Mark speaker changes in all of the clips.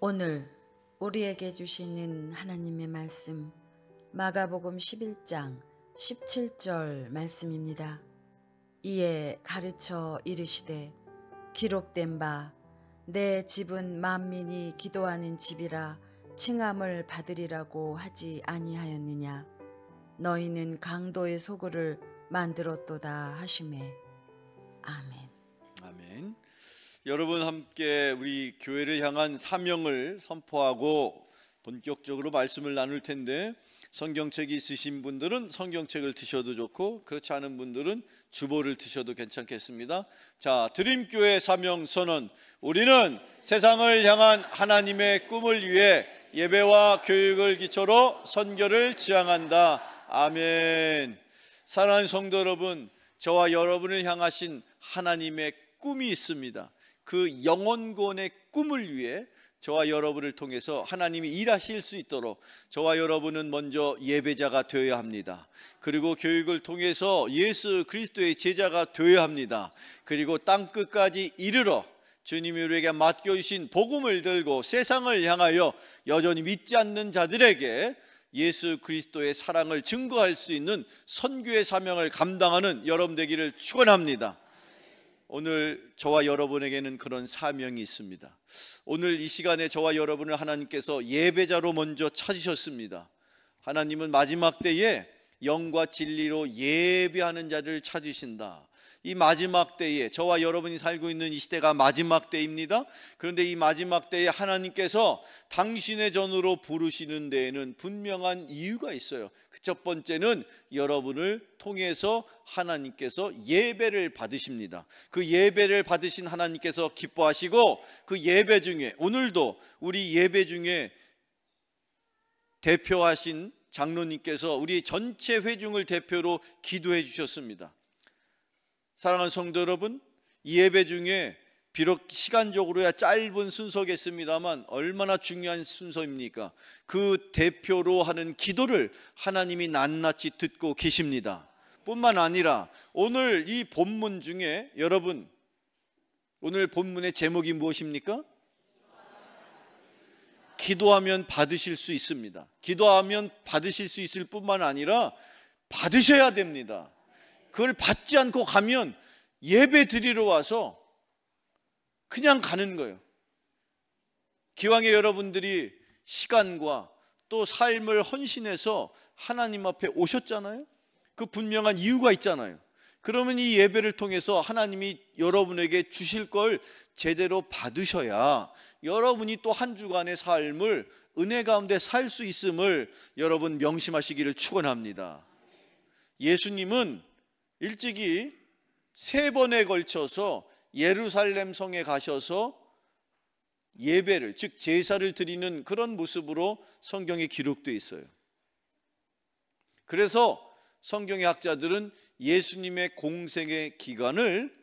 Speaker 1: 오늘 우리에게 주시는 하나님의 말씀 마가복음 11장 17절 말씀입니다. 이에 가르쳐 이르시되 기록된 바 내 집은 만민이 기도하는 집이라 칭함을 받으리라고 하지 아니하였느냐. 너희는 강도의 소굴을 만들었도다 하시매. 아멘.
Speaker 2: 아멘. 여러분 함께 우리 교회를 향한 사명을 선포하고 본격적으로 말씀을 나눌 텐데, 성경책이 있으신 분들은 성경책을 드셔도 좋고 그렇지 않은 분들은 주보를 드셔도 괜찮겠습니다. 자, 드림교회 사명 선언. 우리는 세상을 향한 하나님의 꿈을 위해 예배와 교육을 기초로 선교를 지향한다. 아멘. 사랑하는 성도 여러분, 저와 여러분을 향하신 하나님의 꿈이 있습니다. 그 영혼권의 꿈을 위해 저와 여러분을 통해서 하나님이 일하실 수 있도록 저와 여러분은 먼저 예배자가 되어야 합니다. 그리고 교육을 통해서 예수 그리스도의 제자가 되어야 합니다. 그리고 땅끝까지 이르러 주님이 우리에게 맡겨주신 복음을 들고 세상을 향하여 여전히 믿지 않는 자들에게 예수 그리스도의 사랑을 증거할 수 있는 선교의 사명을 감당하는 여러분 되기를 축원합니다. 오늘 저와 여러분에게는 그런 사명이 있습니다. 오늘 이 시간에 저와 여러분을 하나님께서 예배자로 먼저 찾으셨습니다. 하나님은 마지막 때에 영과 진리로 예배하는 자를 찾으신다. 이 마지막 때에 저와 여러분이 살고 있는 이 시대가 마지막 때입니다. 그런데 이 마지막 때에 하나님께서 당신의 전으로 부르시는 데에는 분명한 이유가 있어요. 그 첫 번째는 여러분을 통해서 하나님께서 예배를 받으십니다. 그 예배를 받으신 하나님께서 기뻐하시고, 그 예배 중에 오늘도 우리 예배 중에 대표하신 장로님께서 우리 전체 회중을 대표로 기도해 주셨습니다. 사랑하는 성도 여러분, 이 예배 중에 비록 시간적으로야 짧은 순서겠습니다만 얼마나 중요한 순서입니까? 그 대표로 하는 기도를 하나님이 낱낱이 듣고 계십니다. 뿐만 아니라 오늘 이 본문 중에, 여러분 오늘 본문의 제목이 무엇입니까? 기도하면 받으실 수 있습니다. 기도하면 받으실 수 있을 뿐만 아니라 받으셔야 됩니다. 그걸 받지 않고 가면 예배 드리러 와서 그냥 가는 거예요. 기왕에 여러분들이 시간과 또 삶을 헌신해서 하나님 앞에 오셨잖아요. 그 분명한 이유가 있잖아요. 그러면 이 예배를 통해서 하나님이 여러분에게 주실 걸 제대로 받으셔야 여러분이 또 한 주간의 삶을 은혜 가운데 살 수 있음을 여러분 명심하시기를 축원합니다. 예수님은 일찍이 3번에 걸쳐서 예루살렘 성에 가셔서 예배를, 즉 제사를 드리는 그런 모습으로 성경에 기록되어 있어요. 그래서 성경의 학자들은 예수님의 공생의 기간을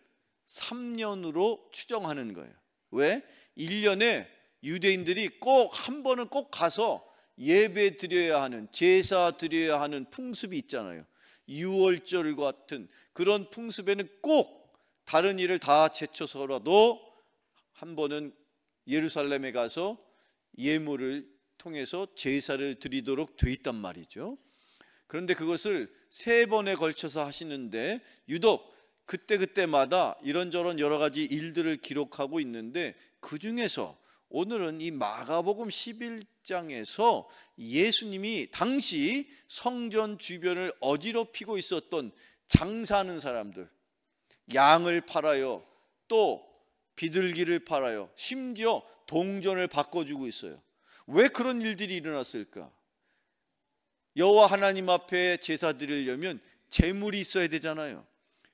Speaker 2: 3년으로 추정하는 거예요. 왜? 1년에 유대인들이 꼭 한 번은 꼭 가서 예배 드려야 하는, 제사 드려야 하는 풍습이 있잖아요. 유월절 같은 그런 풍습에는 꼭 다른 일을 다 제쳐서라도 한 번은 예루살렘에 가서 예물을 통해서 제사를 드리도록 돼 있단 말이죠. 그런데 그것을 3번에 걸쳐서 하시는데 유독 그때그때마다 이런저런 여러 가지 일들을 기록하고 있는데, 그 중에서 오늘은 이 마가복음 11장에서 예수님이 당시 성전 주변을 어지럽히고 있었던 장사하는 사람들, 양을 팔아요, 또 비둘기를 팔아요, 심지어 동전을 바꿔주고 있어요. 왜 그런 일들이 일어났을까? 여호와 하나님 앞에 제사 드리려면 제물이 있어야 되잖아요.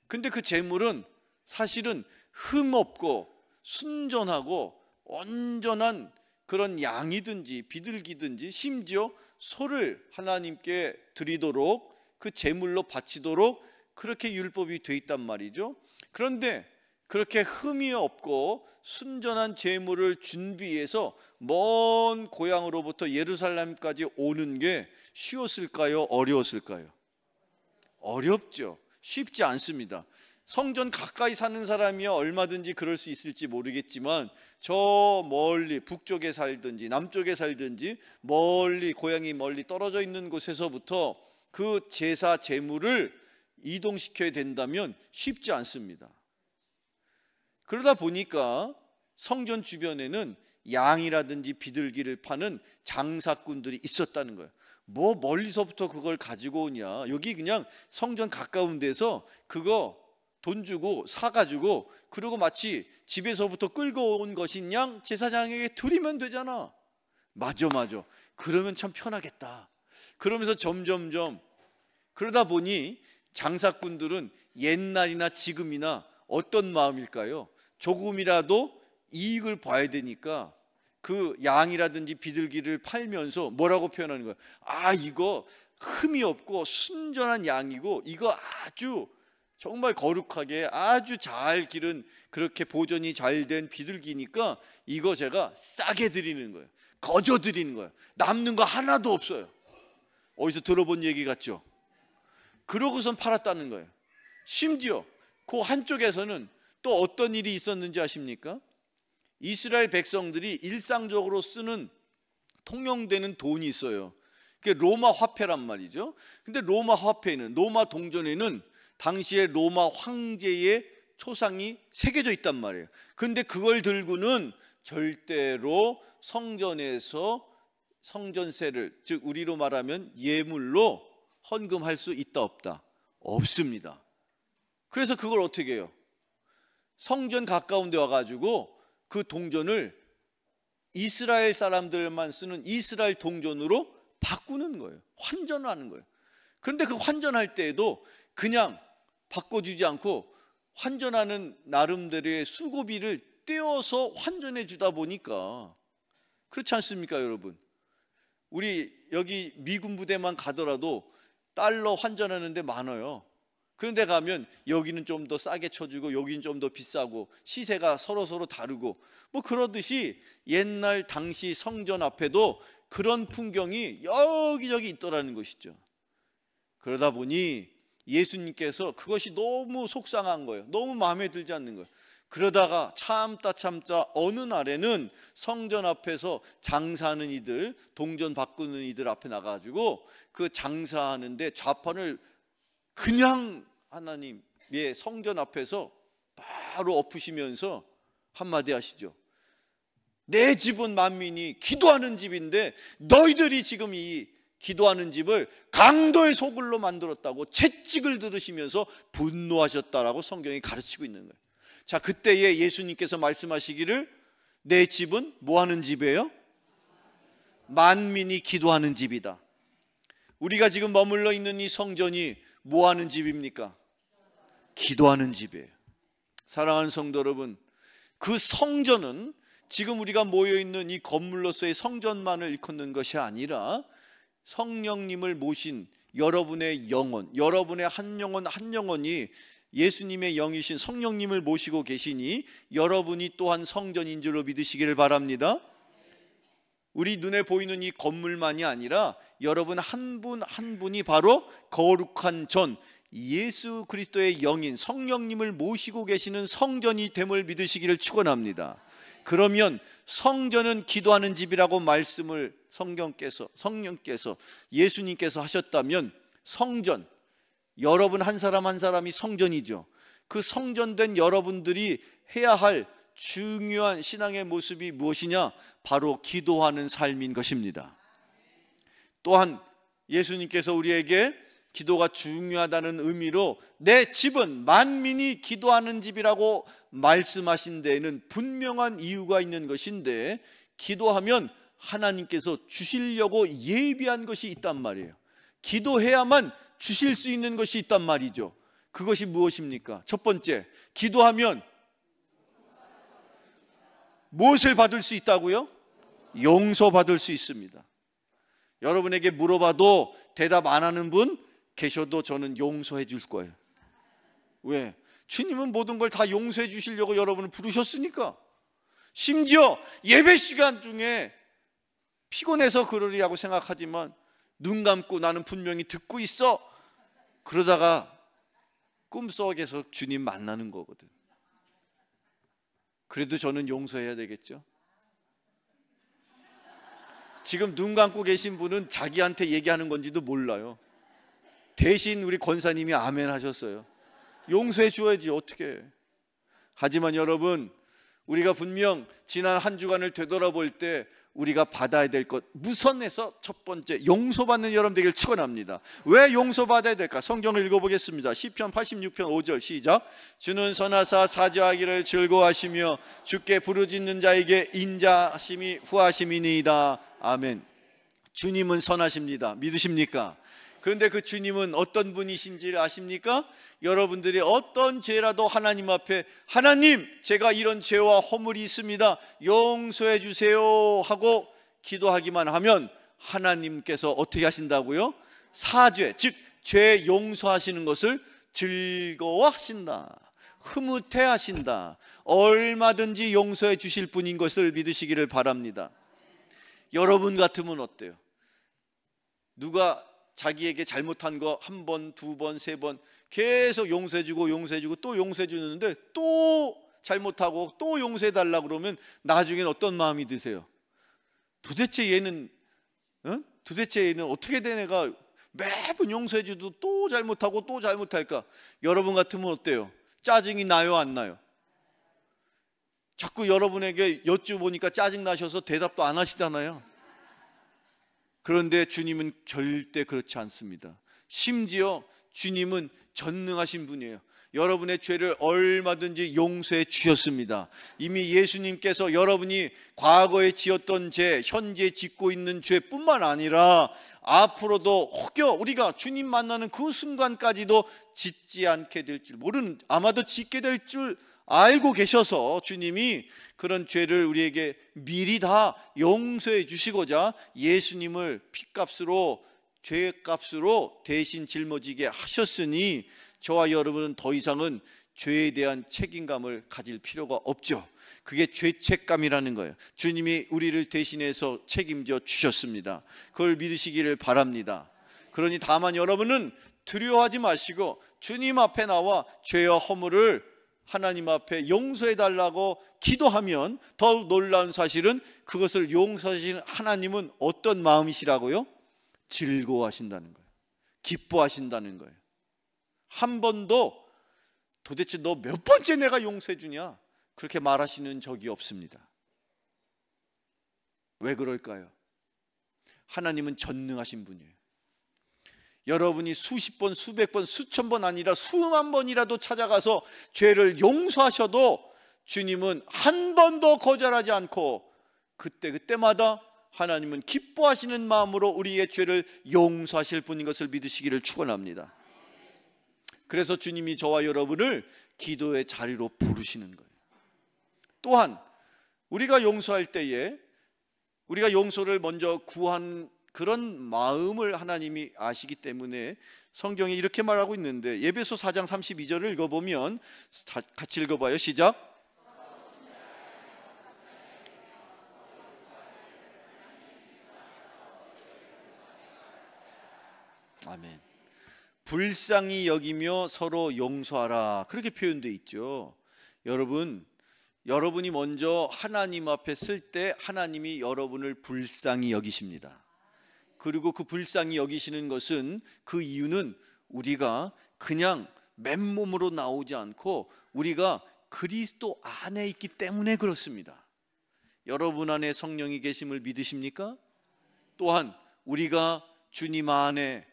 Speaker 2: 근데 그 제물은 사실은 흠없고 순전하고 온전한 그런 양이든지 비둘기든지 심지어 소를 하나님께 드리도록, 그 제물로 바치도록 그렇게 율법이 돼 있단 말이죠. 그런데 그렇게 흠이 없고 순전한 제물을 준비해서 먼 고향으로부터 예루살렘까지 오는 게 쉬웠을까요? 어려웠을까요? 어렵죠. 쉽지 않습니다. 성전 가까이 사는 사람이야 얼마든지 그럴 수 있을지 모르겠지만 저 멀리 북쪽에 살든지 남쪽에 살든지 멀리 고향이 멀리 떨어져 있는 곳에서부터 그 제사 제물을 이동시켜야 된다면 쉽지 않습니다. 그러다 보니까 성전 주변에는 양이라든지 비둘기를 파는 장사꾼들이 있었다는 거예요. 뭐 멀리서부터 그걸 가지고 오냐, 여기 그냥 성전 가까운 데서 그거 돈 주고 사가지고 그리고 마치 집에서부터 끌고 온 것인 양 제사장에게 드리면 되잖아. 맞아. 그러면 참 편하겠다. 그러면서 점점점 그러다 보니 장사꾼들은 옛날이나 지금이나 어떤 마음일까요? 조금이라도 이익을 봐야 되니까 그 양이라든지 비둘기를 팔면서 뭐라고 표현하는 거야? 아, 이거 흠이 없고 순전한 양이고 이거 아주 정말 거룩하게 아주 잘 기른 그렇게 보존이 잘 된 비둘기니까 이거 제가 싸게 드리는 거예요. 거저 드리는 거예요. 남는 거 하나도 없어요. 어디서 들어본 얘기 같죠? 그러고선 팔았다는 거예요. 심지어 그 한쪽에서는 또 어떤 일이 있었는지 아십니까? 이스라엘 백성들이 일상적으로 쓰는 통용되는 돈이 있어요. 그게 로마 화폐란 말이죠. 근데 로마 화폐는, 로마 동전에는 당시에 로마 황제의 초상이 새겨져 있단 말이에요. 근데 그걸 들고는 절대로 성전에서 성전세를, 즉 우리로 말하면 예물로 헌금할 수 있다 없다? 없습니다. 그래서 그걸 어떻게 해요? 성전 가까운 데 와가지고 그 동전을 이스라엘 사람들만 쓰는 이스라엘 동전으로 바꾸는 거예요. 환전하는 거예요. 그런데 그 환전할 때에도 그냥 바꿔주지 않고 환전하는 나름대로의 수고비를 떼어서 환전해 주다 보니까, 그렇지 않습니까 여러분? 우리 여기 미군 부대만 가더라도 달러 환전하는 데 많아요. 그런데 가면 여기는 좀 더 싸게 쳐주고 여기는 좀 더 비싸고 시세가 서로 다르고 뭐 그러듯이 옛날 당시 성전 앞에도 그런 풍경이 여기저기 있더라는 것이죠. 그러다 보니 예수님께서 그것이 너무 속상한 거예요. 너무 마음에 들지 않는 거예요. 그러다가 참다 어느 날에는 성전 앞에서 장사하는 이들, 동전 바꾸는 이들 앞에 나가가지고 그 장사하는데 좌판을 그냥 하나님의 성전 앞에서 바로 엎으시면서 한마디 하시죠. 내 집은 만민이 기도하는 집인데 너희들이 지금 이 기도하는 집을 강도의 소굴로 만들었다고 채찍을 들으시면서 분노하셨다라고 성경이 가르치고 있는 거예요. 자, 그때에 예수님께서 말씀하시기를 내 집은 뭐 하는 집이에요? 만민이 기도하는 집이다. 우리가 지금 머물러 있는 이 성전이 뭐 하는 집입니까? 기도하는 집이에요. 사랑하는 성도 여러분, 그 성전은 지금 우리가 모여있는 이 건물로서의 성전만을 일컫는 것이 아니라 성령님을 모신 여러분의 영혼, 여러분의 한 영혼이 예수님의 영이신 성령님을 모시고 계시니 여러분이 또한 성전인 줄로 믿으시기를 바랍니다. 우리 눈에 보이는 이 건물만이 아니라 여러분 한 분 한 분이 바로 거룩한 전 예수 그리스도의 영인 성령님을 모시고 계시는 성전이 됨을 믿으시기를 축원합니다. 그러면 성전은 기도하는 집이라고 말씀을 성령께서 예수님께서 하셨다면 성전, 여러분 한 사람 한 사람이 성전이죠. 그 성전된 여러분들이 해야 할 중요한 신앙의 모습이 무엇이냐? 바로 기도하는 삶인 것입니다. 또한 예수님께서 우리에게 기도가 중요하다는 의미로 내 집은 만민이 기도하는 집이라고 말씀하신 데에는 분명한 이유가 있는 것인데, 기도하면 하나님께서 주시려고 예비한 것이 있단 말이에요. 기도해야만 주실 수 있는 것이 있단 말이죠. 그것이 무엇입니까? 첫 번째, 기도하면 무엇을 받을 수 있다고요? 용서받을 수 있습니다. 여러분에게 물어봐도 대답 안 하는 분 계셔도 저는 용서해 줄 거예요. 왜? 주님은 모든 걸 다 용서해 주시려고 여러분을 부르셨으니까. 심지어 예배 시간 중에 피곤해서 그러리라고 생각하지만 눈 감고 나는 분명히 듣고 있어. 그러다가 꿈속에서 주님 만나는 거거든. 그래도 저는 용서해야 되겠죠. 지금 눈 감고 계신 분은 자기한테 얘기하는 건지도 몰라요. 대신 우리 권사님이 아멘 하셨어요. 용서해 줘야지 어떻게. 하지만 여러분, 우리가 분명 지난 한 주간을 되돌아볼 때 우리가 받아야 될 것, 무선에서 첫 번째 용서받는 여러분 되기를 축원합니다. 왜 용서받아야 될까? 성경을 읽어보겠습니다. 시편 86편 5절 시작. 주는 선하사 사죄하기를 즐거워하시며 주께 부르짖는 자에게 인자하심이 후하심이니이다. 아멘. 주님은 선하십니다. 믿으십니까? 그런데 그 주님은 어떤 분이신지를 아십니까? 여러분들이 어떤 죄라도 하나님 앞에 하나님, 제가 이런 죄와 허물이 있습니다, 용서해 주세요 하고 기도하기만 하면 하나님께서 어떻게 하신다고요? 사죄, 즉 죄 용서하시는 것을 즐거워하신다, 흐뭇해 하신다, 얼마든지 용서해 주실 분인 것을 믿으시기를 바랍니다. 여러분 같으면 어때요? 누가 자기에게 잘못한 거 한 번, 두 번, 세 번 계속 용서해주고 용서해주고 또 용서해주는데 또 잘못하고 또 용서해달라고 그러면 나중엔 어떤 마음이 드세요? 도대체 얘는 어떻게 된 애가 매번 용서해줘도 또 잘못하고 또 잘못할까? 여러분 같으면 어때요? 짜증이 나요, 안 나요? 자꾸 여러분에게 여쭈보니까 짜증 나셔서 대답도 안 하시잖아요. 그런데 주님은 절대 그렇지 않습니다. 심지어 주님은 전능하신 분이에요. 여러분의 죄를 얼마든지 용서해 주셨습니다. 이미 예수님께서 여러분이 과거에 지었던 죄, 현재 짓고 있는 죄뿐만 아니라 앞으로도 혹여 우리가 주님 만나는 그 순간까지도 짓지 않게 될 줄 모르는, 아마도 짓게 될 줄 알고 계셔서 주님이 그런 죄를 우리에게 미리 다 용서해 주시고자 예수님을 피값으로, 죄값으로 대신 짊어지게 하셨으니 저와 여러분은 더 이상은 죄에 대한 책임감을 가질 필요가 없죠. 그게 죄책감이라는 거예요. 주님이 우리를 대신해서 책임져 주셨습니다. 그걸 믿으시기를 바랍니다. 그러니 다만 여러분은 두려워하지 마시고 주님 앞에 나와 죄와 허물을 하나님 앞에 용서해 달라고 기도하면 더욱 놀라운 사실은 그것을 용서하시는 하나님은 어떤 마음이시라고요? 즐거워하신다는 거예요. 기뻐하신다는 거예요. 한 번도 도대체 너 몇 번째 내가 용서해 주냐 그렇게 말하시는 적이 없습니다. 왜 그럴까요? 하나님은 전능하신 분이에요. 여러분이 수십 번, 수백 번, 수천 번 아니라 수만 번이라도 찾아가서 죄를 용서하셔도 주님은 한 번도 거절하지 않고 그때마다 하나님은 기뻐하시는 마음으로 우리의 죄를 용서하실 분인 것을 믿으시기를 축원합니다. 그래서 주님이 저와 여러분을 기도의 자리로 부르시는 거예요. 또한 우리가 용서할 때에 우리가 용서를 먼저 구한 그런 마음을 하나님이 아시기 때문에 성경에 이렇게 말하고 있는데, 에베소 4장 32절을 읽어보면, 같이 읽어봐요. 시작. 아멘. 불쌍히 여기며 서로 용서하라, 그렇게 표현되어 있죠. 여러분이 먼저 하나님 앞에 설 때 하나님이 여러분을 불쌍히 여기십니다. 그리고 그 불쌍히 여기시는 것은, 그 이유는 우리가 그냥 맨몸으로 나오지 않고 우리가 그리스도 안에 있기 때문에 그렇습니다. 여러분 안에 성령이 계심을 믿으십니까? 또한 우리가 주님 안에,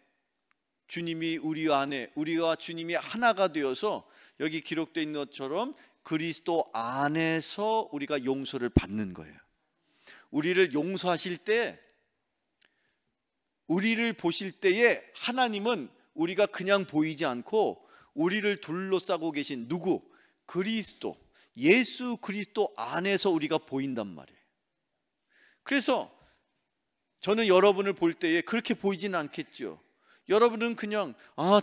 Speaker 2: 주님이 우리 안에, 우리와 주님이 하나가 되어서 여기 기록되어 있는 것처럼 그리스도 안에서 우리가 용서를 받는 거예요. 우리를 용서하실 때, 우리를 보실 때에 하나님은 우리가 그냥 보이지 않고 우리를 둘러싸고 계신 누구? 그리스도, 예수 그리스도 안에서 우리가 보인단 말이에요. 그래서 저는 여러분을 볼 때에 그렇게 보이지는 않겠죠. 여러분은 그냥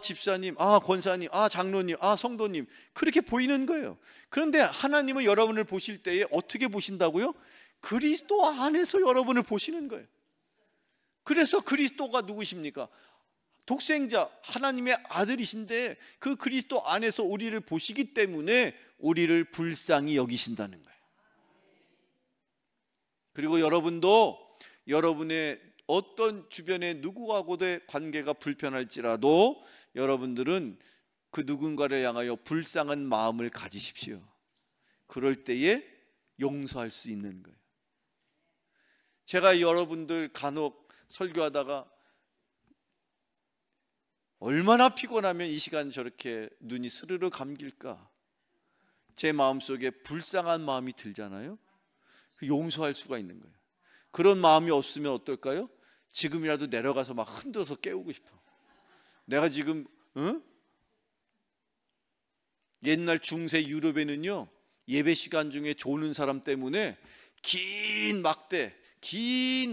Speaker 2: 집사님, 권사님, 장로님, 성도님 그렇게 보이는 거예요. 그런데 하나님은 여러분을 보실 때에 어떻게 보신다고요? 그리스도 안에서 여러분을 보시는 거예요. 그래서 그리스도가 누구십니까? 독생자 하나님의 아들이신데 그 그리스도 안에서 우리를 보시기 때문에 우리를 불쌍히 여기신다는 거예요. 그리고 여러분도 여러분의 어떤 주변에 누구하고의 관계가 불편할지라도 여러분들은 그 누군가를 향하여 불쌍한 마음을 가지십시오. 그럴 때에 용서할 수 있는 거예요. 제가 여러분들 간혹 설교하다가 얼마나 피곤하면 이 시간 저렇게 눈이 스르르 감길까? 제 마음속에 불쌍한 마음이 들잖아요. 용서할 수가 있는 거예요. 그런 마음이 없으면 어떨까요? 지금이라도 내려가서 막 흔들어서 깨우고 싶어. 내가 지금 옛날 중세 유럽에는요, 예배 시간 중에 조는 사람 때문에 긴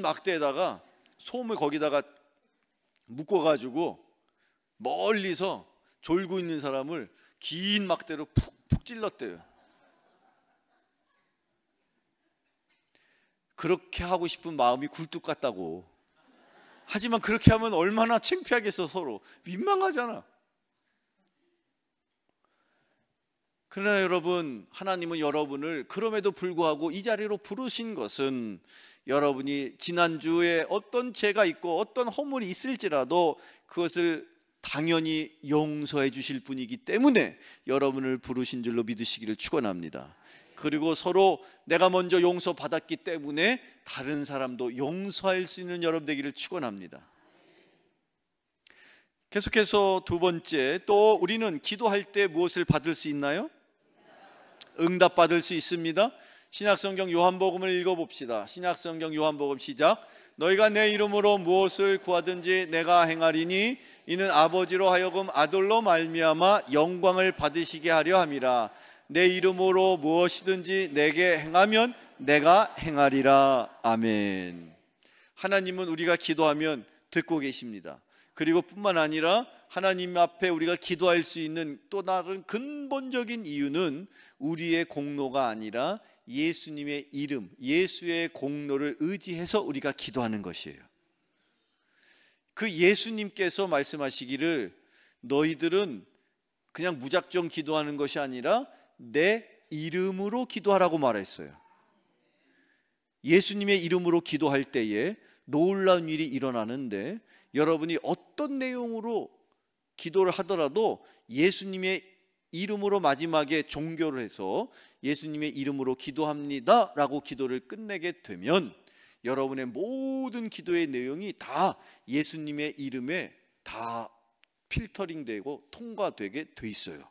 Speaker 2: 막대에다가 솜을 거기다가 묶어가지고 멀리서 졸고 있는 사람을 긴 막대로 푹 찔렀대요. 그렇게 하고 싶은 마음이 굴뚝 같다고. 하지만 그렇게 하면 얼마나 창피하겠어. 서로 민망하잖아. 그러나 여러분, 하나님은 여러분을 그럼에도 불구하고 이 자리로 부르신 것은 여러분이 지난주에 어떤 죄가 있고 어떤 허물이 있을지라도 그것을 당연히 용서해 주실 분이기 때문에 여러분을 부르신 줄로 믿으시기를 축원합니다. 그리고 서로 내가 먼저 용서받았기 때문에 다른 사람도 용서할 수 있는 여러분 되기를 축원합니다. 계속해서 두 번째, 또 우리는 기도할 때 무엇을 받을 수 있나요? 응답받을 수 있습니다. 신약성경 요한복음을 읽어봅시다. 신약성경 요한복음 시작. 너희가 내 이름으로 무엇을 구하든지 내가 행하리니 이는 아버지로 하여금 아들로 말미암아 영광을 받으시게 하려 함이라. 내 이름으로 무엇이든지 내게 행하면 내가 행하리라. 아멘. 하나님은 우리가 기도하면 듣고 계십니다. 그리고 뿐만 아니라 하나님 앞에 우리가 기도할 수 있는 또 다른 근본적인 이유는 우리의 공로가 아니라 예수님의 이름, 예수의 공로를 의지해서 우리가 기도하는 것이에요. 그 예수님께서 말씀하시기를 너희들은 그냥 무작정 기도하는 것이 아니라 내 이름으로 기도하라고 말했어요. 예수님의 이름으로 기도할 때에 놀라운 일이 일어나는데, 여러분이 어떤 내용으로 기도를 하더라도 예수님의 이름으로 마지막에 종교를 해서 예수님의 이름으로 기도합니다 라고 기도를 끝내게 되면 여러분의 모든 기도의 내용이 다 예수님의 이름에 다 필터링되고 통과되게 돼 있어요.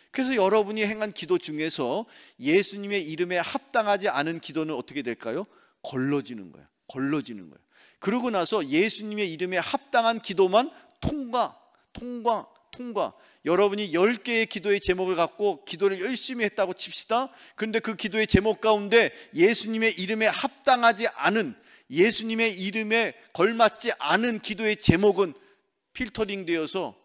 Speaker 2: 그래서 여러분이 행한 기도 중에서 예수님의 이름에 합당하지 않은 기도는 어떻게 될까요? 걸러지는 거예요. 걸러지는 거예요. 그러고 나서 예수님의 이름에 합당한 기도만 통과. 여러분이 10개의 기도의 제목을 갖고 기도를 열심히 했다고 칩시다. 그런데 그 기도의 제목 가운데 예수님의 이름에 합당하지 않은, 예수님의 이름에 걸맞지 않은 기도의 제목은 필터링 되어서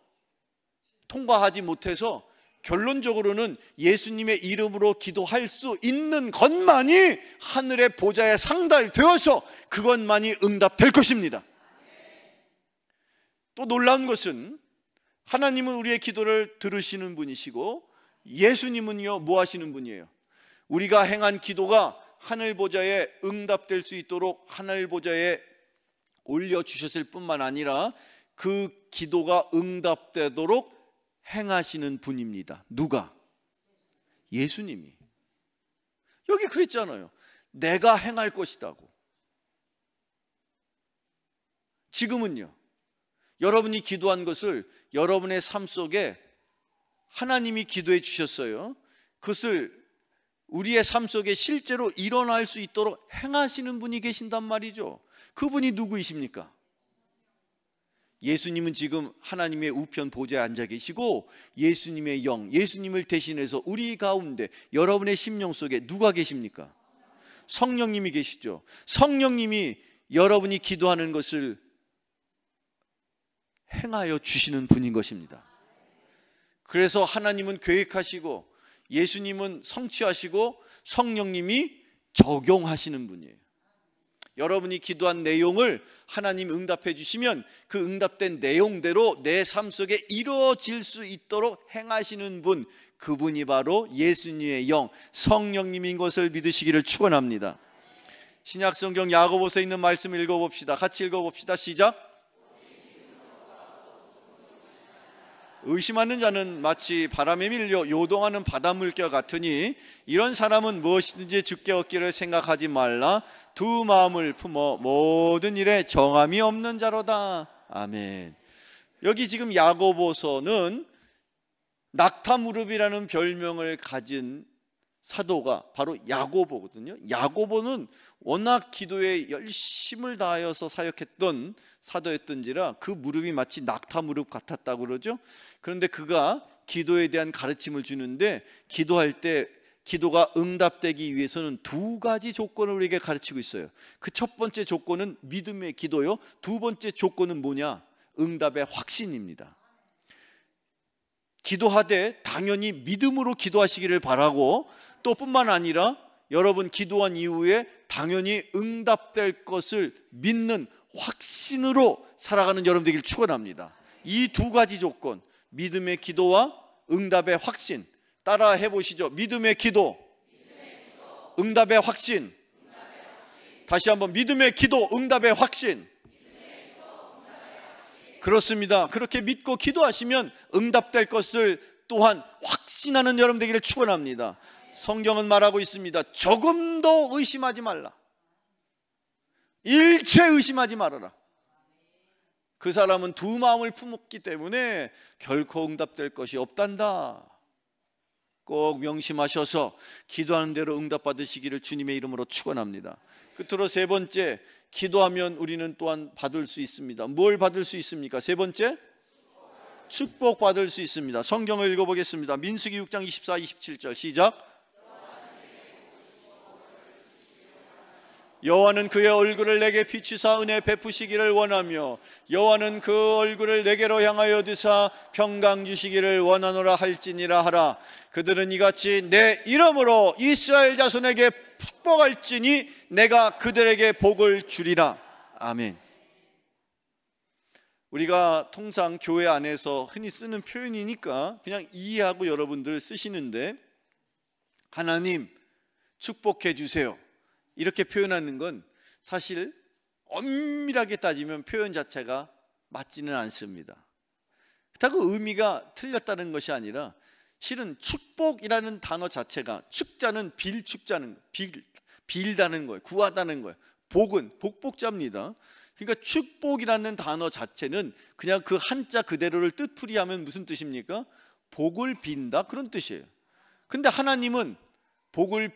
Speaker 2: 통과하지 못해서 결론적으로는 예수님의 이름으로 기도할 수 있는 것만이 하늘의 보좌에 상달되어서 그것만이 응답될 것입니다. 또 놀라운 것은 하나님은 우리의 기도를 들으시는 분이시고 예수님은요, 뭐 하시는 분이에요? 우리가 행한 기도가 하늘 보좌에 응답될 수 있도록 하늘 보좌에 올려주셨을 뿐만 아니라 그 기도가 응답되도록 행하시는 분입니다. 누가? 예수님이. 여기 그랬잖아요. 내가 행할 것이다고. 지금은요, 여러분이 기도한 것을 여러분의 삶 속에 하나님이 기도해 주셨어요. 그것을 우리의 삶 속에 실제로 일어날 수 있도록 행하시는 분이 계신단 말이죠. 그분이 누구이십니까? 예수님은 지금 하나님의 우편 보좌에 앉아 계시고 예수님의 영, 예수님을 대신해서 우리 가운데 여러분의 심령 속에 누가 계십니까? 성령님이 계시죠. 성령님이 여러분이 기도하는 것을 행하여 주시는 분인 것입니다. 그래서 하나님은 계획하시고 예수님은 성취하시고 성령님이 적용하시는 분이에요. 여러분이 기도한 내용을 하나님 응답해 주시면 그 응답된 내용대로 내 삶 속에 이루어질 수 있도록 행하시는 분, 그분이 바로 예수님의 영, 성령님인 것을 믿으시기를 축원합니다. 신약성경 야고보서에 있는 말씀을 읽어봅시다. 같이 읽어봅시다. 시작. 의심하는 자는 마치 바람에 밀려 요동하는 바닷물결 같으니 이런 사람은 무엇이든지 주께 얻기를 생각하지 말라. 두 마음을 품어 모든 일에 정함이 없는 자로다. 아멘. 여기 지금 야고보서는 낙타무릎이라는 별명을 가진 사도가 바로 야고보거든요. 야고보는 워낙 기도에 열심을 다하여서 사역했던 사도였던지라 그 무릎이 마치 낙타무릎 같았다고 그러죠. 그런데 그가 기도에 대한 가르침을 주는데, 기도할 때 기도가 응답되기 위해서는 두 가지 조건을 우리에게 가르치고 있어요. 그 첫 번째 조건은 믿음의 기도요, 두 번째 조건은 뭐냐? 응답의 확신입니다. 기도하되 당연히 믿음으로 기도하시기를 바라고, 또 뿐만 아니라 여러분 기도한 이후에 당연히 응답될 것을 믿는 확신으로 살아가는 여러분 되기를 축원합니다. 이 두 가지 조건, 믿음의 기도와 응답의 확신, 따라 해보시죠. 믿음의 기도, 응답의 확신. 다시 한번 믿음의 기도, 응답의 확신. 그렇습니다. 그렇게 믿고 기도하시면 응답될 것을 또한 확신하는 여러분 되기를 축원합니다. 성경은 말하고 있습니다. 조금도 의심하지 말라. 일체 의심하지 말아라. 그 사람은 두 마음을 품었기 때문에 결코 응답될 것이 없단다. 꼭 명심하셔서 기도하는 대로 응답받으시기를 주님의 이름으로 축원합니다. 끝으로 세 번째, 기도하면 우리는 또한 받을 수 있습니다. 뭘 받을 수 있습니까? 세 번째, 축복 받을 수 있습니다. 성경을 읽어보겠습니다. 민수기 6장 24, 27절 시작. 여호와는 그의 얼굴을 내게 비추사 은혜 베푸시기를 원하며 여호와는 그 얼굴을 내게로 향하여 드사 평강 주시기를 원하노라 할지니라 하라. 그들은 이같이 내 이름으로 이스라엘 자손에게 축복할지니 내가 그들에게 복을 주리라. 아멘. 우리가 통상 교회 안에서 흔히 쓰는 표현이니까 그냥 이해하고 여러분들 쓰시는데, 하나님 축복해 주세요 이렇게 표현하는 건 사실 엄밀하게 따지면 표현 자체가 맞지는 않습니다. 그렇다고 의미가 틀렸다는 것이 아니라, 실은 축복이라는 단어 자체가, 축자는 빌축자는 빌다는 거예요. 구하다는 거예요. 복은 복복자입니다. 그러니까 축복이라는 단어 자체는 그냥 그 한자 그대로를 뜻풀이하면 무슨 뜻입니까? 복을 빈다, 그런 뜻이에요. 근데 하나님은 복을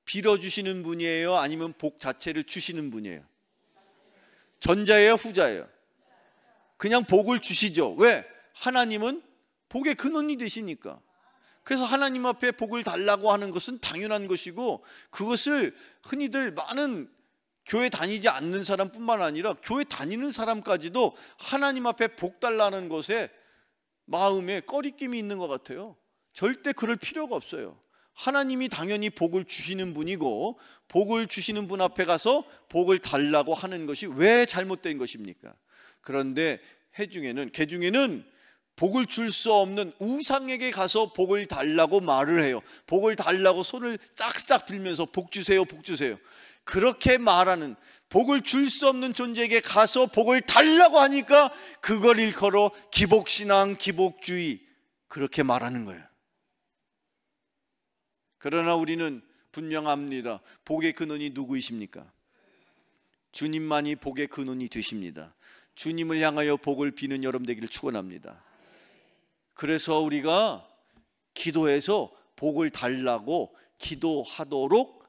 Speaker 2: 빌어주시는 분이에요? 아니면 복 자체를 주시는 분이에요? 전자예요? 후자예요? 그냥 복을 주시죠. 왜? 하나님은 복의 근원이 되시니까. 그래서 하나님 앞에 복을 달라고 하는 것은 당연한 것이고, 그것을 흔히들 많은 교회 다니지 않는 사람뿐만 아니라 교회 다니는 사람까지도 하나님 앞에 복 달라는 것에 마음에 꺼리낌이 있는 것 같아요. 절대 그럴 필요가 없어요. 하나님이 당연히 복을 주시는 분이고, 복을 주시는 분 앞에 가서 복을 달라고 하는 것이 왜 잘못된 것입니까? 그런데 개중에는 복을 줄 수 없는 우상에게 가서 복을 달라고 말을 해요. 복을 달라고 손을 싹싹 빌면서 복 주세요, 복 주세요. 그렇게 말하는, 복을 줄 수 없는 존재에게 가서 복을 달라고 하니까 그걸 일컬어 기복신앙, 기복주의, 그렇게 말하는 거예요. 그러나 우리는 분명합니다. 복의 근원이 누구이십니까? 주님만이 복의 근원이 되십니다. 주님을 향하여 복을 비는 여러분 되기를 축원합니다. 그래서 우리가 기도해서 복을 달라고 기도하도록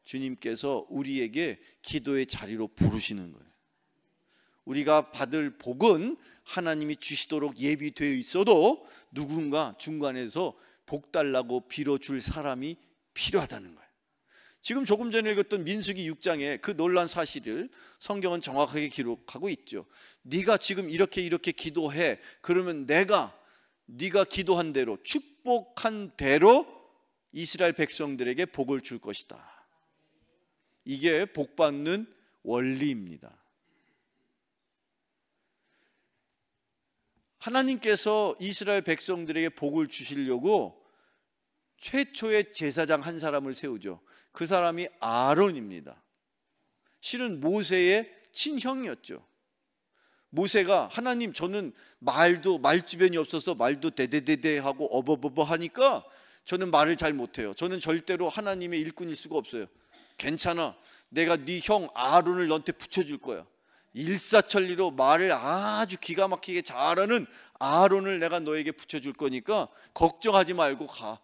Speaker 2: 주님께서 우리에게 기도의 자리로 부르시는 거예요. 우리가 받을 복은 하나님이 주시도록 예비되어 있어도 누군가 중간에서 복 달라고 빌어줄 사람이 필요하다는 거예요. 지금 조금 전에 읽었던 민수기 6장의 그 놀라운 사실을 성경은 정확하게 기록하고 있죠. 네가 지금 이렇게 기도해. 그러면 네가 기도한 대로, 축복한 대로 이스라엘 백성들에게 복을 줄 것이다. 이게 복받는 원리입니다. 하나님께서 이스라엘 백성들에게 복을 주시려고 최초의 제사장 한 사람을 세우죠. 그 사람이 아론입니다. 실은 모세의 친형이었죠. 모세가 하나님, 저는 말주변이 없어서 말도 데데데데 하고 어버버버 하니까 저는 말을 잘 못해요. 저는 절대로 하나님의 일꾼일 수가 없어요. 괜찮아, 내가 네 형 아론을 너한테 붙여줄 거야. 일사천리로 말을 아주 기가 막히게 잘하는 아론을 내가 너에게 붙여줄 거니까 걱정하지 말고 가.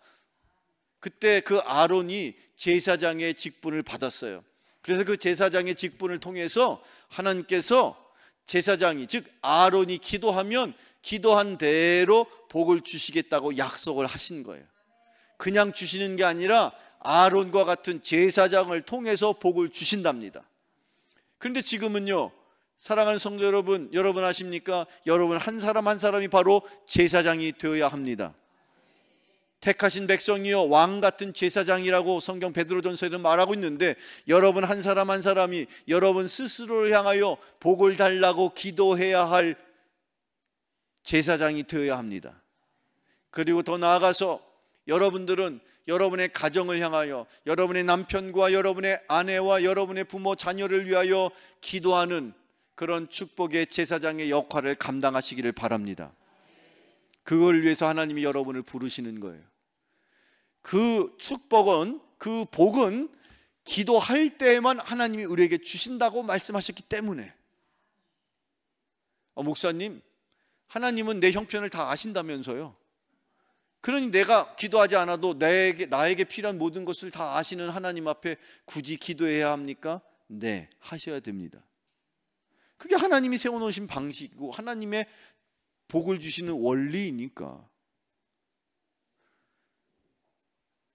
Speaker 2: 그때 그 아론이 제사장의 직분을 받았어요. 그래서 그 제사장의 직분을 통해서 하나님께서 제사장이, 즉 아론이 기도하면 기도한 대로 복을 주시겠다고 약속을 하신 거예요. 그냥 주시는 게 아니라 아론과 같은 제사장을 통해서 복을 주신답니다. 그런데 지금은요, 사랑하는 성도 여러분, 여러분 아십니까? 여러분 한 사람 한 사람이 바로 제사장이 되어야 합니다. 택하신 백성이요 왕 같은 제사장이라고 성경 베드로전서에는 말하고 있는데, 여러분 한 사람 한 사람이 여러분 스스로를 향하여 복을 달라고 기도해야 할 제사장이 되어야 합니다. 그리고 더 나아가서 여러분들은 여러분의 가정을 향하여, 여러분의 남편과 여러분의 아내와 여러분의 부모 자녀를 위하여 기도하는 그런 축복의 제사장의 역할을 감당하시기를 바랍니다. 그걸 위해서 하나님이 여러분을 부르시는 거예요. 그 축복은, 그 복은 기도할 때에만 하나님이 우리에게 주신다고 말씀하셨기 때문에. 목사님, 하나님은 내 형편을 다 아신다면서요. 그러니 내가 기도하지 않아도 나에게 필요한 모든 것을 다 아시는 하나님 앞에 굳이 기도해야 합니까? 네, 하셔야 됩니다. 그게 하나님이 세워놓으신 방식이고 하나님의 복을 주시는 원리이니까.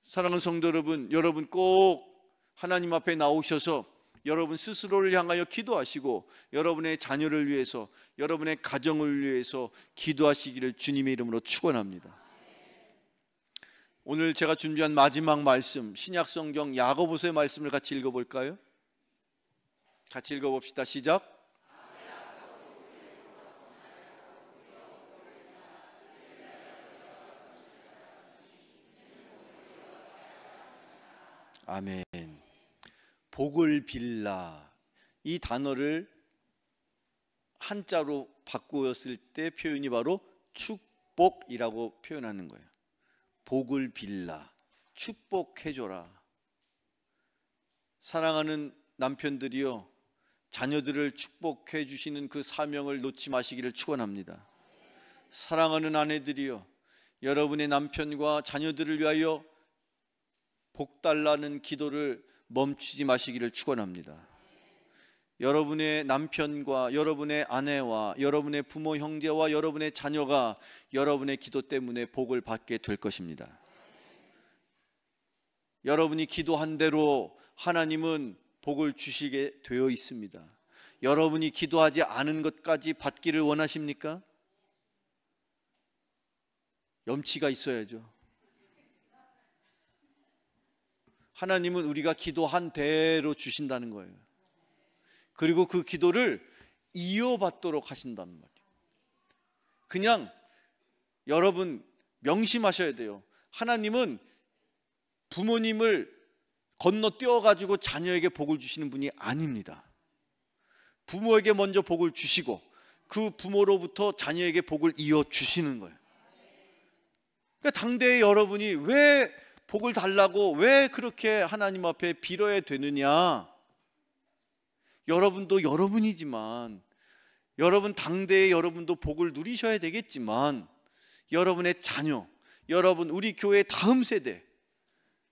Speaker 2: 사랑하는 성도 여러분, 여러분 꼭 하나님 앞에 나오셔서 여러분 스스로를 향하여 기도하시고 여러분의 자녀를 위해서, 여러분의 가정을 위해서 기도하시기를 주님의 이름으로 축원합니다. 오늘 제가 준비한 마지막 말씀, 신약성경 야고보서의 말씀을 같이 읽어볼까요? 같이 읽어봅시다. 시작. 아멘. 복을 빌라, 이 단어를 한자로 바꾸었을 때 표현이 바로 축복이라고 표현하는 거예요. 복을 빌라, 축복해줘라. 사랑하는 남편들이요, 자녀들을 축복해 주시는 그 사명을 놓지 마시기를 축원합니다. 사랑하는 아내들이요, 여러분의 남편과 자녀들을 위하여 복 달라는 기도를 멈추지 마시기를 축원합니다. 여러분의 남편과 여러분의 아내와 여러분의 부모 형제와 여러분의 자녀가 여러분의 기도 때문에 복을 받게 될 것입니다. 여러분이 기도한 대로 하나님은 복을 주시게 되어 있습니다. 여러분이 기도하지 않은 것까지 받기를 원하십니까? 염치가 있어야죠. 하나님은 우리가 기도한 대로 주신다는 거예요. 그리고 그 기도를 이어받도록 하신단 말이에요. 그냥 여러분 명심하셔야 돼요. 하나님은 부모님을 건너뛰어 가지고 자녀에게 복을 주시는 분이 아닙니다. 부모에게 먼저 복을 주시고 그 부모로부터 자녀에게 복을 이어 주시는 거예요. 그러니까 당대에 여러분이 왜 복을 달라고 왜 그렇게 하나님 앞에 빌어야 되느냐? 여러분도 여러분이지만, 여러분 당대에 여러분도 복을 누리셔야 되겠지만, 여러분의 자녀, 여러분 우리 교회 다음 세대,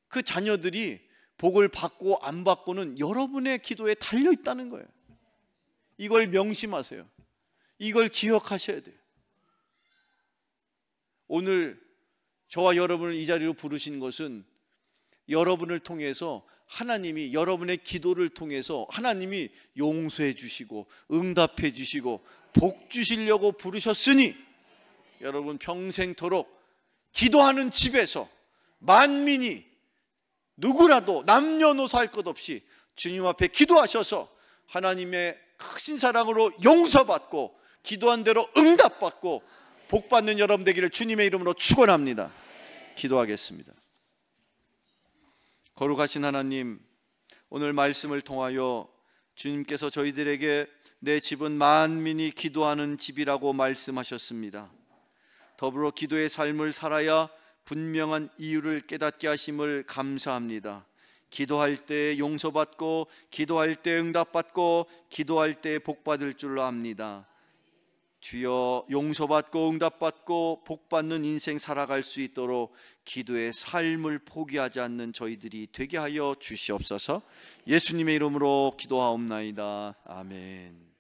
Speaker 2: 그 자녀들이 복을 받고 안 받고는 여러분의 기도에 달려 있다는 거예요. 이걸 명심하세요. 이걸 기억하셔야 돼요. 오늘 저와 여러분을 이 자리로 부르신 것은 여러분을 통해서 하나님이, 여러분의 기도를 통해서 하나님이 용서해 주시고 응답해 주시고 복 주시려고 부르셨으니, 여러분 평생토록 기도하는 집에서 만민이 누구라도 남녀노소 할 것 없이 주님 앞에 기도하셔서 하나님의 크신 사랑으로 용서받고 기도한 대로 응답받고 복받는 여러분 되기를 주님의 이름으로 축원합니다. 기도하겠습니다. 거룩하신 하나님, 오늘 말씀을 통하여 주님께서 저희들에게 내 집은 만민이 기도하는 집이라고 말씀하셨습니다. 더불어 기도의 삶을 살아야 분명한 이유를 깨닫게 하심을 감사합니다. 기도할 때 용서받고 기도할 때 응답받고 기도할 때 복받을 줄로 압니다. 주여, 용서받고 응답받고 복받는 인생 살아갈 수 있도록 기도의 삶을 포기하지 않는 저희들이 되게 하여 주시옵소서. 예수님의 이름으로 기도하옵나이다. 아멘.